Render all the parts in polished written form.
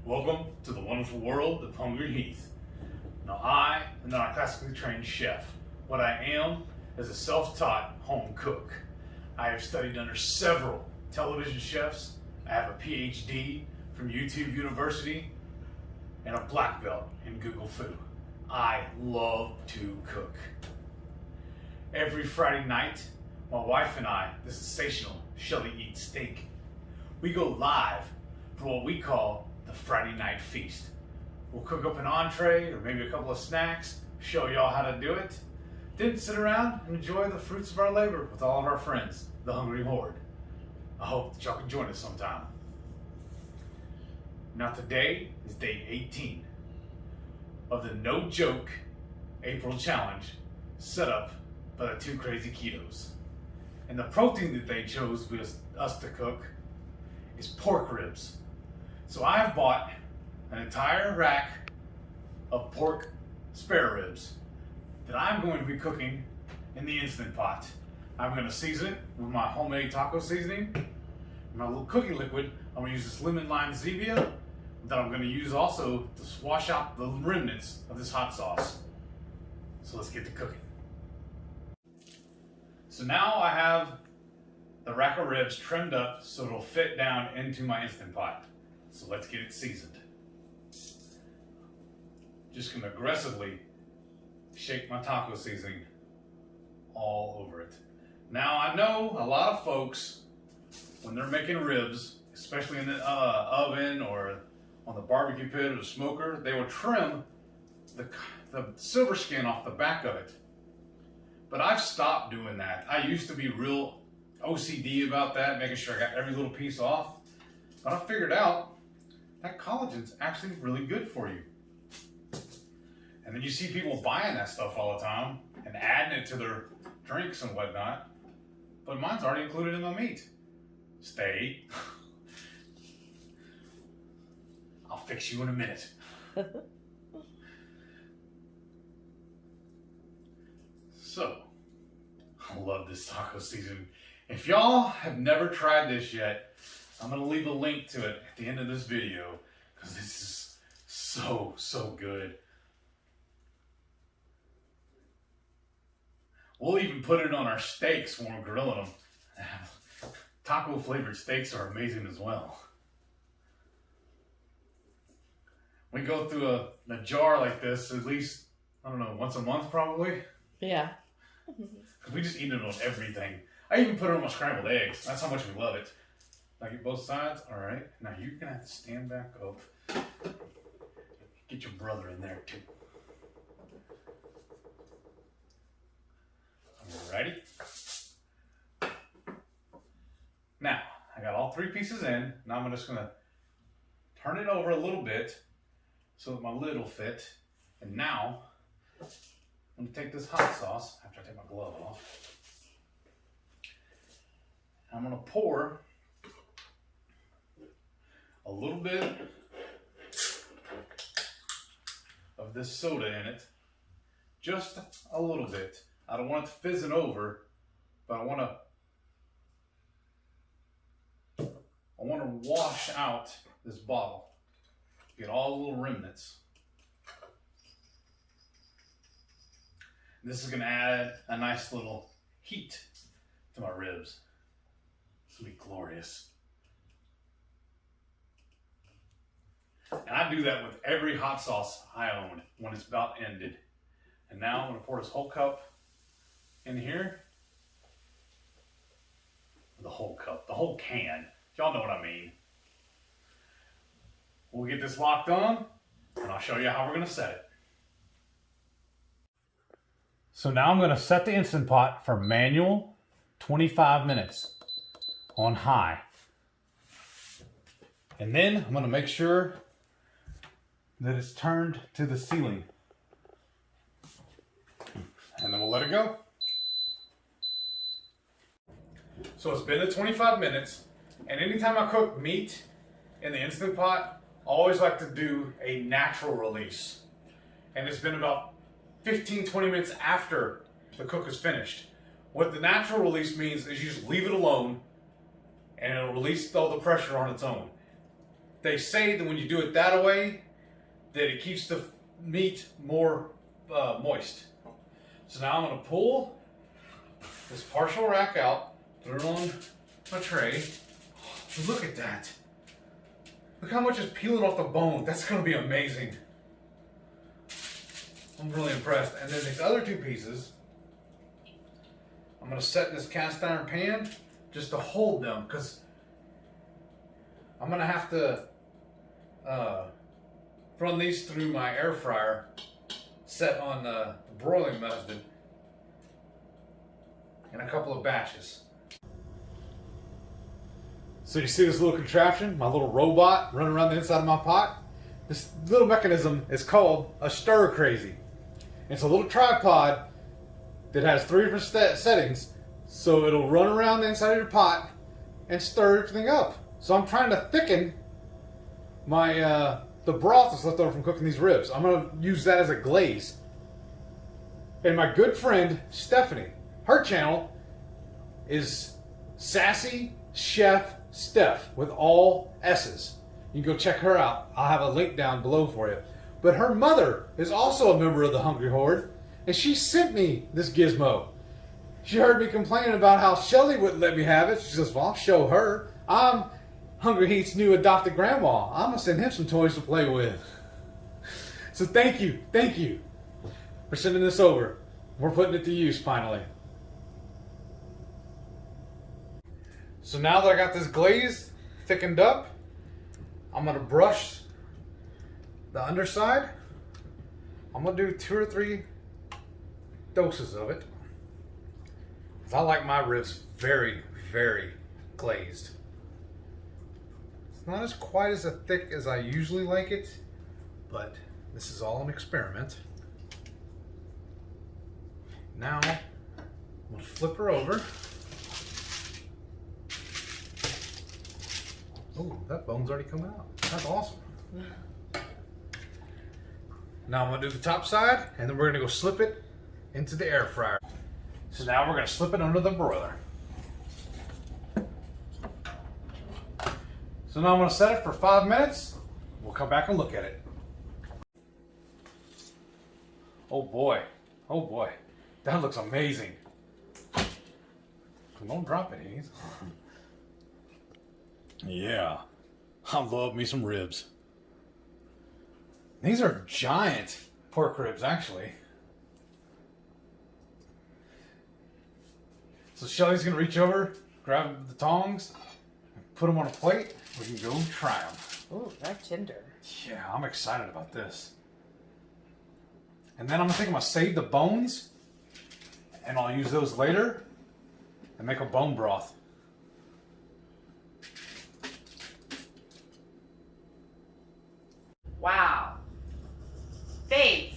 Welcome to the wonderful world of Hungry Heath. Now I am not a classically trained chef. What I am is a self-taught home cook. I have studied under several television chefs. I have a PhD from YouTube University and a black belt in Google Food. I love to cook. Every Friday night, my wife and I, the sensational Shelly Eats Steak, we go live for what we call the Friday Night Feast. We'll cook up an entree or maybe a couple of snacks, show y'all how to do it, then sit around and enjoy the fruits of our labor with all of our friends, the Hungry Horde. I hope that y'all can join us sometime. Now today is day 18 of the No Joke April Challenge set up by the Two Crazy Ketos. And the protein that they chose with us to cook is pork ribs. So I've bought an entire rack of pork spare ribs that I'm going to be cooking in the Instant Pot. I'm going to season it with my homemade taco seasoning. My little cooking liquid, I'm going to use this lemon lime Zevia that I'm going to use also to wash out the remnants of this hot sauce. So let's get to cooking. So now I have the rack of ribs trimmed up so it'll fit down into my Instant Pot. So let's get it seasoned. Just gonna aggressively shake my taco seasoning all over it. Now I know a lot of folks, when they're making ribs, especially in the oven or on the barbecue pit or the smoker, they will trim the silver skin off the back of it. But I've stopped doing that. I used to be real OCD about that, making sure I got every little piece off. But I figured out that collagen's actually really good for you. And then you see people buying that stuff all the time and adding it to their drinks and whatnot. But mine's already included in my meat. Stay. I'll fix you in a minute. So, I love this taco seasoning. If y'all have never tried this yet, I'm going to leave a link to it at the end of this video because this is so good. We'll even put it on our steaks when we're grilling them. Taco flavored steaks are amazing as well. We go through a jar like this at least, I don't know, once a month probably. Yeah. We just eat it on everything. I even put it on my scrambled eggs. That's how much we love it. I get both sides. All right. Now you're going to have to stand back up. Get your brother in there too. Alrighty. Now, I got all three pieces in. Now I'm just going to turn it over a little bit so that my lid will fit. And now, I'm going to take this hot sauce after I take my glove off. I'm going to pour a little bit of this soda in it. Just a little bit. I don't want it fizzing over, but I want to wash out this bottle. Get all the little remnants. This is going to add a nice little heat to my ribs. It's going to be glorious. And I do that with every hot sauce I own when it's about ended. And now I'm going to pour this whole cup in here. The whole cup, the whole can. Y'all know what I mean. We'll get this locked on and I'll show you how we're going to set it. So now I'm going to set the Instant Pot for manual 25 minutes on high. And then I'm going to make sure that it's turned to the ceiling. And then we'll let it go. So it's been the 25 minutes, and anytime I cook meat in the Instant Pot, I always like to do a natural release. And it's been about 15-20 minutes after the cook is finished. What the natural release means is you just leave it alone and it'll release all the pressure on its own. they say that when you do it that way, that it keeps the meat more moist. So now I'm going to pull this partial rack out, throw it on a tray. Look at that. Look how much is peeling off the bone. That's going to be amazing. I'm really impressed. And then these other two pieces, I'm going to set in this cast iron pan just to hold them, because I'm going to have to run these through my air fryer set on the broiling method in a couple of batches. So you see this little contraption, my little robot running around the inside of my pot? This little mechanism is called a stir crazy. It's a little tripod that has 3 different settings, so it'll run around the inside of your pot and stir everything up. So I'm trying to thicken my the broth that's left over from cooking these ribs. I'm going to use that as a glaze. And my good friend Stephanie, her channel is Sassy, Shef, Stef with all S's. You can go check her out. I'll have a link down below for you. But her mother is also a member of the Hungry Horde, and she sent me this gizmo. She heard me complaining about how Shelly wouldn't let me have it. She says, well, I'll show her. I'm Hungry Heat's new adopted grandma. I'm going to send him some toys to play with. So thank you for sending this over. We're putting it to use finally. So now that I got this glaze thickened up, I'm going to brush the underside. I'm going to do 2 or 3 doses of it, because I like my ribs very, very glazed. It's not as quite as thick as I usually like it, but this is all an experiment. Now, I'm going to flip her over. Oh, that bone's already come out. That's awesome. Now I'm going to do the top side, and then we're going to go slip it into the air fryer. So now we're going to slip it under the broiler. So now I'm going to set it for 5 minutes. We'll come back and look at it. Oh boy. Oh boy. That looks amazing. Don't drop it, Hayes. Yeah. I love me some ribs. These are giant pork ribs, actually. So Shelly's going to reach over, grab the tongs, and put them on a plate. We can go try them. Ooh, they're tender. Yeah, I'm excited about this. And then I'm going to save the bones, and I'll use those later and make a bone broth. Wow. Babe,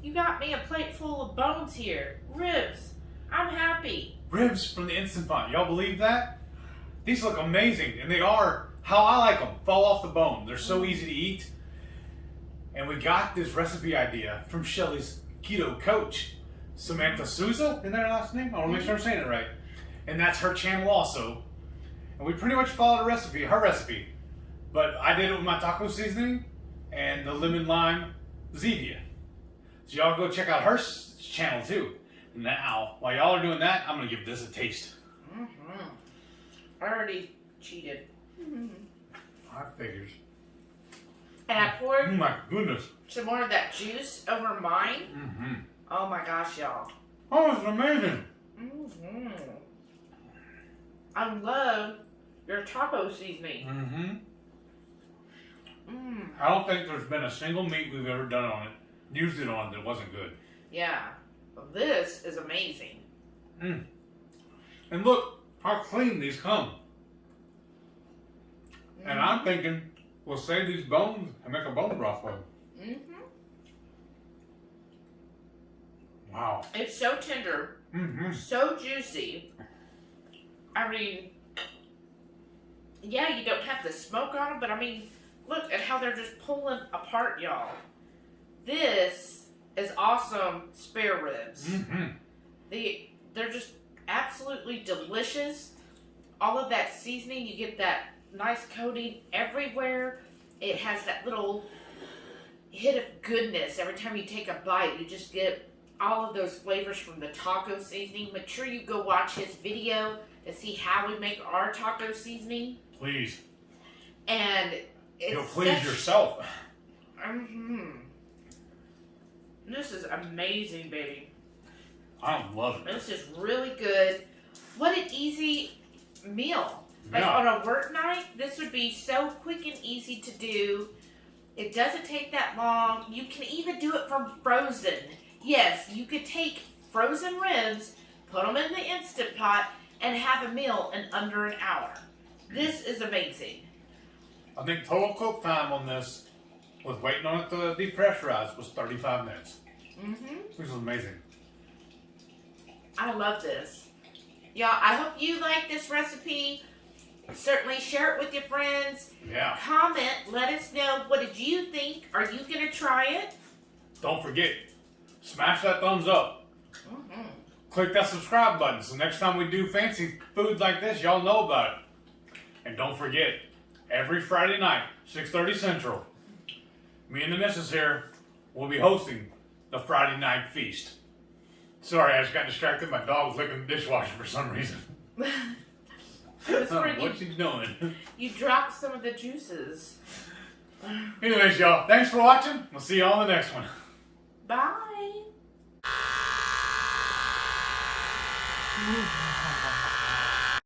you got me a plate full of bones here. Ribs. I'm happy. Ribs from the InstantPot. Y'all believe that? These look amazing, and they are how I like them. Fall off the bone. They're so easy to eat. And we got this recipe idea from Shelly's Keto coach, Samantha Souza. Isn't that her last name? I want to make sure I'm saying it right. And that's her channel also. And we pretty much followed her recipe. But I did it with my taco seasoning and the lemon lime Zevia. So y'all go check out her channel too. Now, while y'all are doing that, I'm going to give this a taste. I already cheated. I figures. And I poured Oh my goodness. some more of that juice over mine. Oh my gosh, y'all. Oh, it's amazing. I love your taco seasoning. I don't think there's been a single meat we've ever done on it, used it on, that wasn't good. Yeah. This is amazing. And look how clean these come. And I'm thinking we'll save these bones and make a bone broth with them. Wow. It's so tender. So juicy. I mean, yeah, you don't have the smoke on them, but I mean, look at how they're just pulling apart, y'all. This is awesome spare ribs. They're just absolutely delicious. All of that seasoning, you get that nice coating everywhere. It has that little hit of goodness. Every time you take a bite, you just get all of those flavors from the taco seasoning. Make sure you go watch his video to see how we make our taco seasoning. Please. And You'll please yourself. This is amazing, baby. I love it. This is really good. What an easy meal. Like on a work night, this would be so quick and easy to do. It doesn't take that long. You can even do it from frozen. Yes, you could take frozen ribs, put them in the Instant Pot, and have a meal in under an hour. This is amazing. I think total cook time on this, with waiting on it to depressurize, was 35 minutes. Which is amazing. I love this. Y'all, I hope you like this recipe. Certainly share it with your friends. Yeah. Comment. Let us know. What did you think? Are you going to try it? Don't forget, smash that thumbs up. Click that subscribe button so next time we do fancy food like this, y'all know about it. And don't forget, every Friday night, 6:30 Central, me and the missus here will be hosting the Friday Night Feast. Sorry, I just got distracted. My dog's licking the dishwasher for some reason. What's he doing? You dropped some of the juices. Anyways, y'all, thanks for watching. We'll see y'all on the next one. Bye.